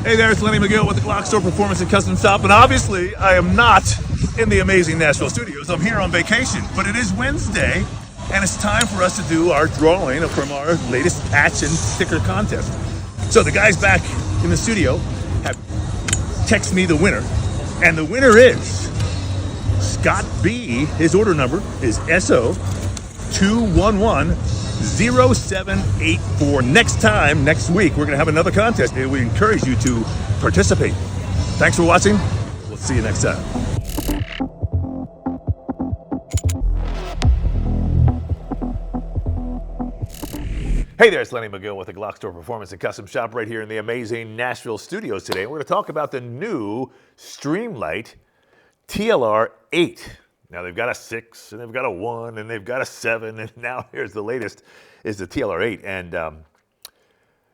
Hey there, it's Lenny McGill with the GlockStore Performance and Custom Shop, and obviously I am not in the amazing Nashville studios. I'm here on vacation, but it is Wednesday, and it's time for us to do our drawing from our latest patch and sticker contest. So the guys back in the studio have texted me the winner, and the winner is Scott B. His order number is SO2110784. Next week, we're going to have another contest, and we encourage you to participate. Thanks for watching. We'll see you next time. Hey there, it's Lenny McGill with the GlockStore Performance and Custom Shop right here in the amazing Nashville studios today. We're going to talk about the new Streamlight TLR-8. Now they've got a 6, and they've got a 1, and they've got a 7, and now here's the latest, is the TLR-8. And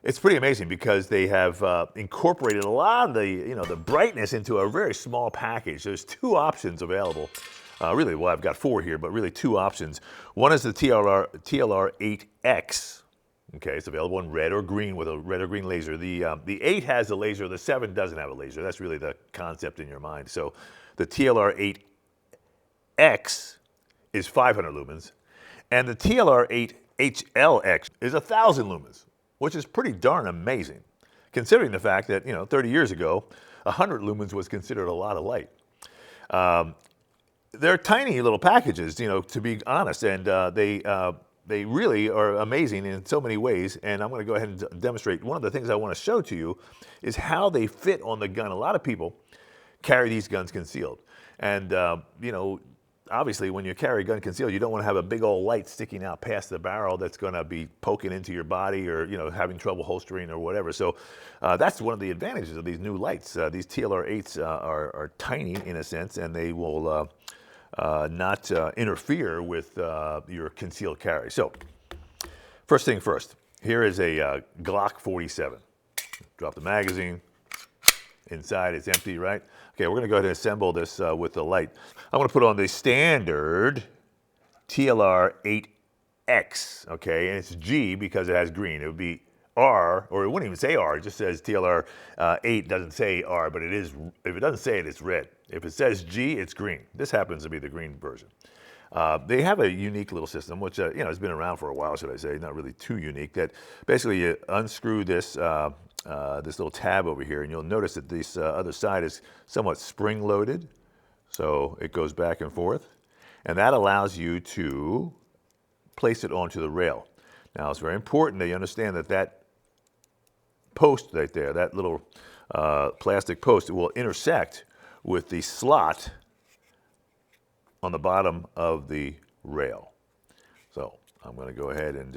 it's pretty amazing because they have incorporated a lot of the brightness into a very small package. There's 2 options available. Really, well, I've got 4 here, but really 2 options. One is the TLR-8 X. Okay, it's available in red or green with a red or green laser. The 8 has a laser, the 7 doesn't have a laser. That's really the concept in your mind. So the TLR-8 X is 500 lumens, and the TLR-8 HL-X is 1,000 lumens, which is pretty darn amazing, considering the fact that 30 years ago, 100 lumens was considered a lot of light. They're tiny little packages, to be honest, and they really are amazing in so many ways. And I'm going to go ahead and demonstrate. One of the things I want to show to you is how they fit on the gun. A lot of people carry these guns concealed, and obviously, when you carry a gun concealed, you don't want to have a big old light sticking out past the barrel that's going to be poking into your body or, having trouble holstering or whatever. So that's one of the advantages of these new lights. These TLR-8s are tiny in a sense, and they will not interfere with your concealed carry. So first thing first, here is a Glock 47. Drop the magazine. Inside it's empty, right? Okay, we're going to go ahead and assemble this with the light. I'm going to put on the standard TLR-8X, okay? And it's G because it has green. It would be R, or it wouldn't even say R. It just says TLR-8, doesn't say R, but it is, if it doesn't say it, it's red. If it says G, it's green. This happens to be the green version. They have a unique little system, which has been around for a while, should I say, not really too unique, that basically you unscrew this this little tab over here, and you'll notice that this other side is somewhat spring-loaded, so it goes back and forth, and that allows you to place it onto the rail. Now, it's very important that you understand that that post right there, that little plastic post, will intersect with the slot on the bottom of the rail. So I'm going to go ahead and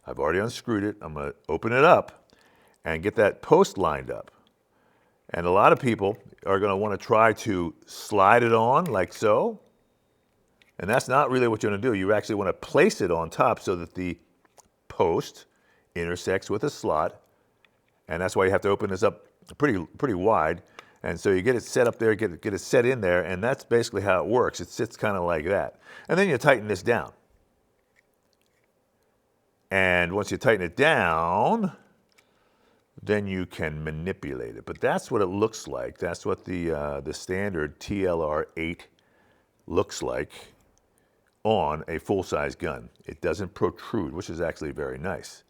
I've already unscrewed it. I'm going to open it up and get that post lined up. And a lot of people are going to want to try to slide it on like so. And that's not really what you're going to do. You actually want to place it on top so that the post intersects with a slot. And that's why you have to open this up pretty wide. And so you get it set up there, get it set in there, and that's basically how it works. It sits kind of like that. And then you tighten this down. And once you tighten it down, then you can manipulate it. But that's what it looks like. That's what the standard TLR-8 looks like on a full-size gun. It doesn't protrude, which is actually very nice.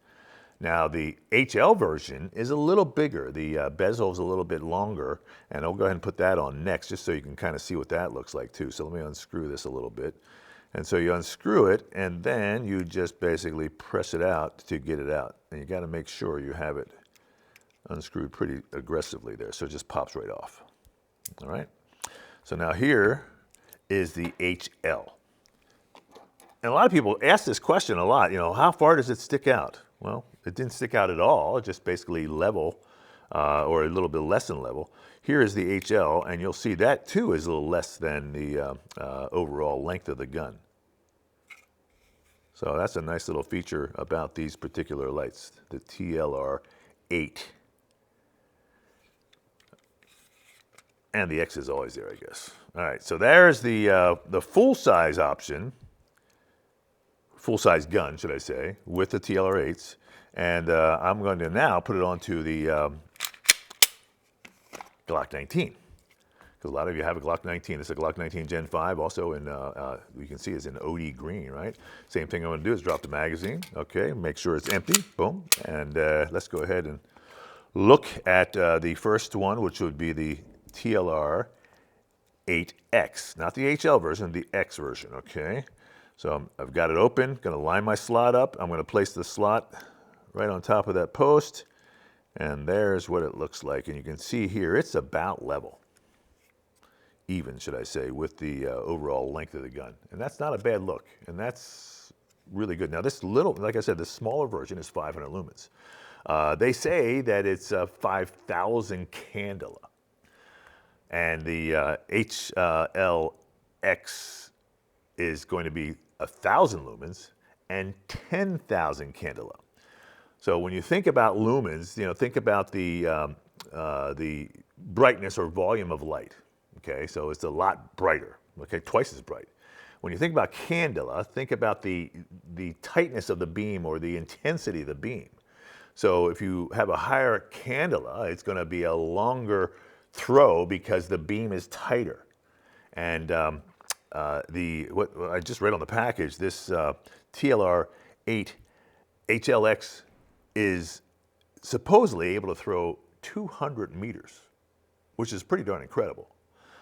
Now, the HL version is a little bigger. The bezel is a little bit longer, and I'll go ahead and put that on next just so you can kind of see what that looks like too. So let me unscrew this a little bit. And so you unscrew it, and then you just basically press it out to get it out. And you got to make sure you have it unscrewed pretty aggressively there, so it just pops right off. All right? So now here is the HL. And a lot of people ask this question a lot, how far does it stick out? Well, it didn't stick out at all, just basically level, or a little bit less than level. Here is the HL, and you'll see that too is a little less than the overall length of the gun. So that's a nice little feature about these particular lights, the TLR-8. And the X is always there, I guess. All right, so there's the full-size option, full-size gun, should I say, with the TLR-8s. And I'm going to now put it onto the Glock 19. Because a lot of you have a Glock 19. It's a Glock 19 Gen 5, also in, you can see it's in OD green, right? Same thing I'm gonna do is drop the magazine, okay? Make sure it's empty, boom. And let's go ahead and look at the first one, which would be the TLR-8X, not the HL version, the X version, okay? So I've got it open, gonna line my slot up. I'm gonna place the slot right on top of that post, and there's what it looks like. And you can see here, it's about level. Even, should I say, with the overall length of the gun. And that's not a bad look, and that's really good. Now this little, like I said, the smaller version is 500 lumens. They say that it's 5,000 candela. And the HL-X is going to be 1,000 lumens and 10,000 candela. So when you think about lumens, you know, think about the brightness or volume of light. Okay, so it's a lot brighter, okay, twice as bright. When you think about candela, think about the tightness of the beam or the intensity of the beam. So if you have a higher candela, it's gonna be a longer throw because the beam is tighter. And what I just read on the package, this TLR-8 HL-X is supposedly able to throw 200 meters, which is pretty darn incredible.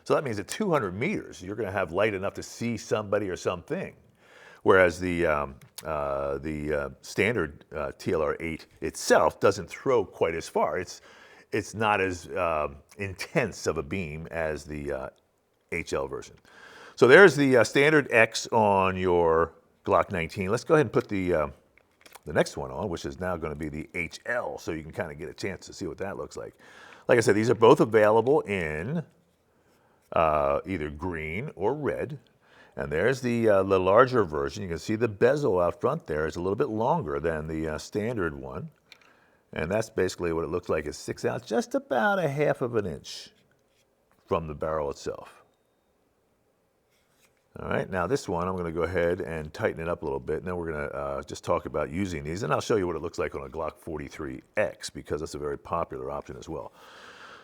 So that means at 200 meters, you're going to have light enough to see somebody or something. Whereas the standard TLR-8 itself doesn't throw quite as far. It's not as intense of a beam as the HL version. So there's the standard X on your Glock 19. Let's go ahead and put the next one on, which is now going to be the HL, so you can kind of get a chance to see what that looks like. Like I said, these are both available in either green or red. And there's the larger version. You can see the bezel out front there is a little bit longer than the standard one. And that's basically what it looks like. It sticks out just about 1/2 of an inch from the barrel itself. All right, now this one, I'm gonna go ahead and tighten it up a little bit, and then we're gonna just talk about using these, and I'll show you what it looks like on a Glock 43X, because that's a very popular option as well.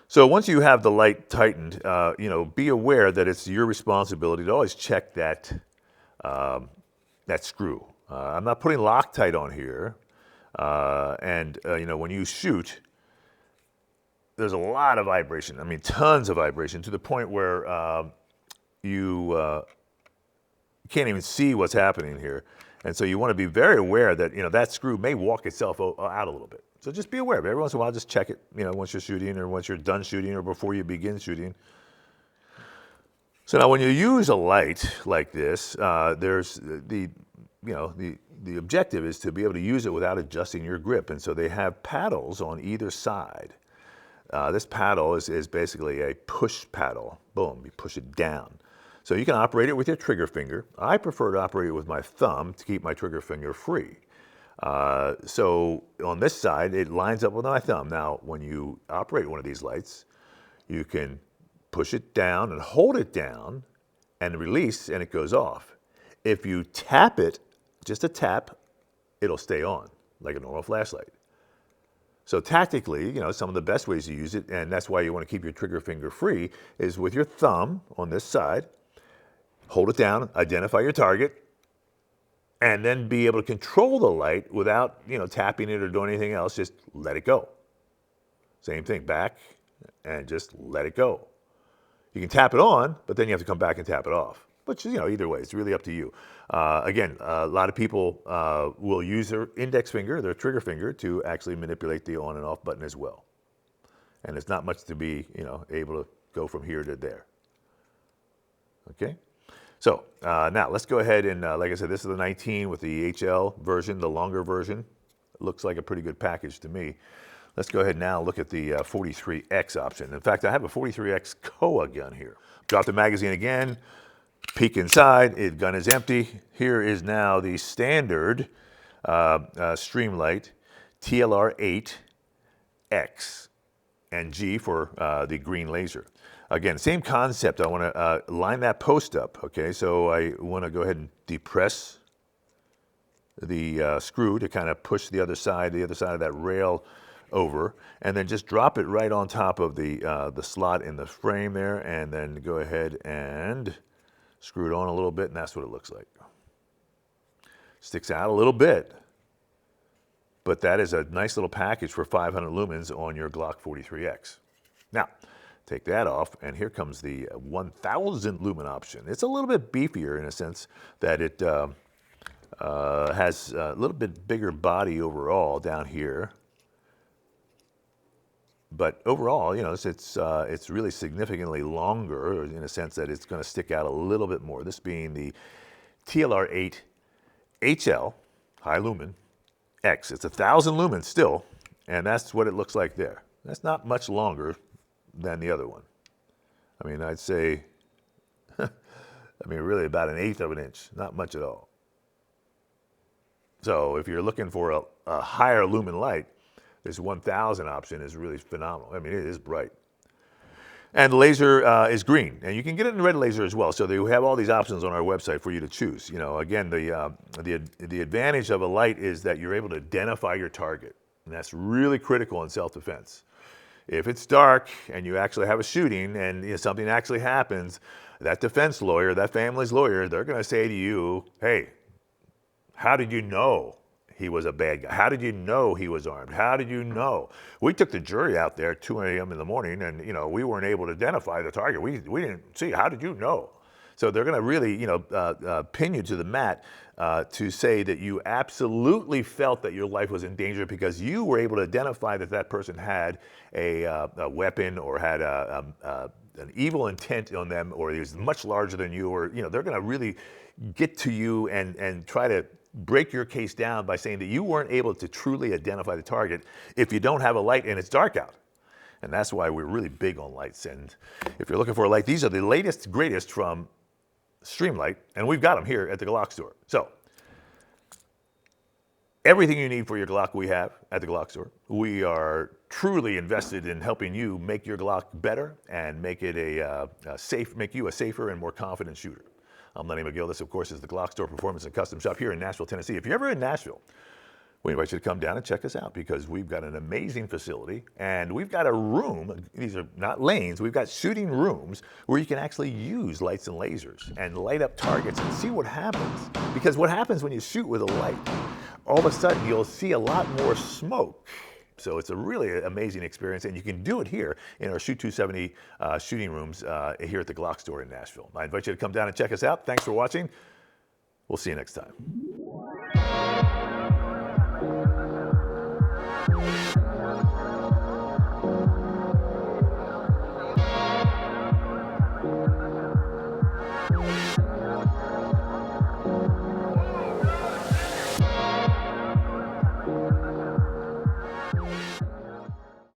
So once you have the light tightened, you know, be aware that it's your responsibility to always check that, that screw. I'm not putting Loctite on here, you know, when you shoot, there's a lot of vibration. I mean, tons of vibration, to the point where you can't even see what's happening here. And so you want to be very aware that, you know, that screw may walk itself out a little bit. So just be aware. Every once in a while, just check it, you know, once you're shooting, or once you're done shooting, or before you begin shooting. So now when you use a light like this, there's the objective is to be able to use it without adjusting your grip. And so they have paddles on either side. This paddle is basically a push paddle. Boom, you push it down. So you can operate it with your trigger finger. I prefer to operate it with my thumb to keep my trigger finger free. So on this side, it lines up with my thumb. Now, when you operate one of these lights, you can push it down and hold it down and release, and it goes off. If you tap it, just a tap, it'll stay on like a normal flashlight. So tactically, you know, some of the best ways to use it, and that's why you want to keep your trigger finger free, is with your thumb on this side. Hold it down, identify your target, and then be able to control the light without, you know, tapping it or doing anything else. Just let it go. Same thing, back, and just let it go. You can tap it on, but then you have to come back and tap it off. But, you know, either way, it's really up to you. Again, a lot of people will use their index finger, their trigger finger, to actually manipulate the on and off button as well. And it's not much to be, you know, able to go from here to there. Okay? So now let's go ahead and, like I said, this is the 19 with the HL version, the longer version. It looks like a pretty good package to me. Let's go ahead now and look at the 43X option. In fact, I have a 43X Koa gun here. Drop the magazine again, peek inside, the gun is empty. Here is now the standard Streamlight TLR-8 X and G for the green laser. Again, same concept. I want to line that post up, okay? So I want to go ahead and depress the screw to kind of push the other side of that rail over, and then just drop it right on top of the slot in the frame there, and then go ahead and screw it on a little bit, and that's what it looks like. Sticks out a little bit, but that is a nice little package for 500 lumens on your Glock 43X. Now, take that off, and here comes the 1000 lumen option. It's a little bit beefier in a sense that it has a little bit bigger body overall down here. But overall, you know, it's really significantly longer in a sense that it's going to stick out a little bit more. This being the TLR-8 HL, high lumen, X. It's 1000 lumens still, and that's what it looks like there. That's not much longer than the other one. I mean, I'd say, really about 1/8 of an inch, not much at all. So if you're looking for a higher lumen light, this 1000 option is really phenomenal. I mean, it is bright. And the laser is green, and you can get it in red laser as well. So we have all these options on our website for you to choose. You know, again, the advantage of a light is that you're able to identify your target, and that's really critical in self-defense. If it's dark and you actually have a shooting and something actually happens, that defense lawyer, that family's lawyer, they're going to say to you, "Hey, how did you know he was a bad guy? How did you know he was armed? How did you know?" We took the jury out there at 2 a.m. in the morning, and we weren't able to identify the target. We didn't see. How did you know? So they're going to really pin you to the mat to say that you absolutely felt that your life was in danger because you were able to identify that that person had a weapon or had an evil intent on them, or he was much larger than you, or they're going to really get to you and try to break your case down by saying that you weren't able to truly identify the target if you don't have a light and it's dark out. And that's why we're really big on lights. And if you're looking for a light, these are the latest, greatest from Streamlight, and we've got them here at the GlockStore. So everything you need for your Glock we have at the GlockStore. We are truly invested in helping you make your Glock better and make it make you a safer and more confident shooter. I'm Lenny McGill. This, of course, is the GlockStore Performance and Custom Shop here in Nashville, Tennessee. If you're ever in Nashville, we invite you to come down and check us out because we've got an amazing facility and we've got a room. These are not lanes. We've got shooting rooms where you can actually use lights and lasers and light up targets and see what happens. Because what happens when you shoot with a light, all of a sudden you'll see a lot more smoke. So it's a really amazing experience, and you can do it here in our Shoot 270 shooting rooms here at the GlockStore in Nashville. I invite you to come down and check us out. Thanks for watching. We'll see you next time.